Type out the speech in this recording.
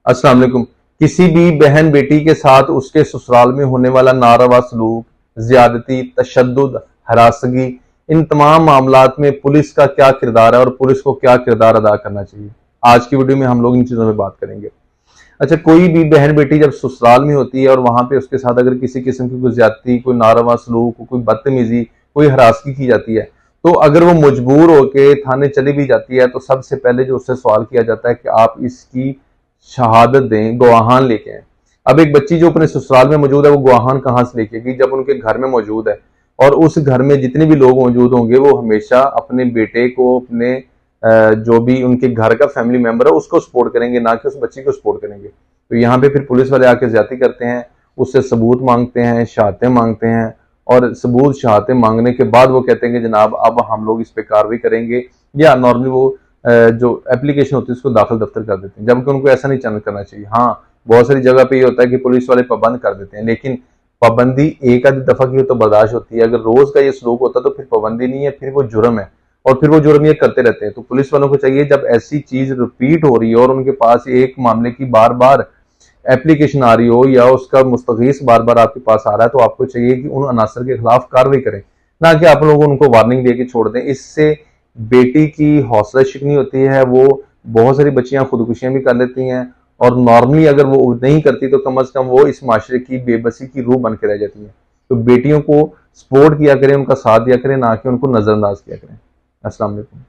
अस्सलाम वालेकुम। किसी भी बहन बेटी के साथ उसके ससुराल में होने वाला नारवा सलूक, ज्यादती, तशद्दुद, हरासगी, इन तमाम मामलात में पुलिस का क्या किरदार है और पुलिस को क्या किरदार अदा करना चाहिए, आज की वीडियो में हम लोग इन चीजों में बात करेंगे। अच्छा, कोई भी बहन बेटी जब ससुराल में होती है और वहां पे उसके साथ अगर किसी किस्म की कोई ज्यादती, कोई नारवा सलूक, कोई बदतमीजी, कोई हरासगी की जाती है, तो अगर वो मजबूर होकर थाने चली भी जाती है तो सबसे पहले जो उससे सवाल किया जाता है कि आप इसकी शहादत दें, गवाहान लेके आए। अब एक बच्ची जो अपने ससुराल में मौजूद है वो गवाहान कहाँ से लेके गई, जब उनके घर में मौजूद है और उस घर में जितने भी लोग मौजूद होंगे वो हमेशा अपने बेटे को, अपने जो भी उनके घर का फैमिली मेंबर है उसको सपोर्ट करेंगे, ना कि उस बच्ची को सपोर्ट करेंगे। तो यहाँ पे फिर पुलिस वाले आके ज्यादती करते हैं, उससे सबूत मांगते हैं, शहादतें मांगते हैं और सबूत शहादतें मांगने के बाद वो कहते हैं कि जनाब अब हम लोग इस पे कार्रवाई करेंगे, या नॉर्मली वो जो एप्लीकेशन होती है उसको दाखिल दफ्तर कर देते हैं, जबकि उनको ऐसा नहीं करना चाहिए। हाँ, बहुत सारी जगह पे ये होता है कि पुलिस वाले पाबंद कर देते हैं, लेकिन पाबंदी एक आधी दफा की तो बर्दाश्त होती है, अगर रोज का ये सलूक होता है तो फिर पाबंदी नहीं है, फिर वो जुर्म है और फिर वो जुर्म ये करते रहते हैं। तो पुलिस वालों को चाहिए जब ऐसी चीज रिपीट हो रही है और उनके पास एक मामले की बार बार एप्लीकेशन आ रही हो या उसका मुस्तगीस बार बार आपके पास आ रहा है, तो आपको चाहिए कि उन अनासर के खिलाफ कार्रवाई करें, ना कि आप लोग उनको वार्निंग दे के छोड़ दें। इससे बेटी की हौसला शिकनी होती है, वो बहुत सारी बच्चियां खुदकुशियां भी कर लेती हैं और नॉर्मली अगर वो नहीं करती तो कम से कम वो इस माशरे की बेबसी की रूह बन के रह जाती है। तो बेटियों को सपोर्ट किया करें, उनका साथ दिया करें, ना कि उनको नजरअंदाज किया करें। अस्सलाम वालेकुम।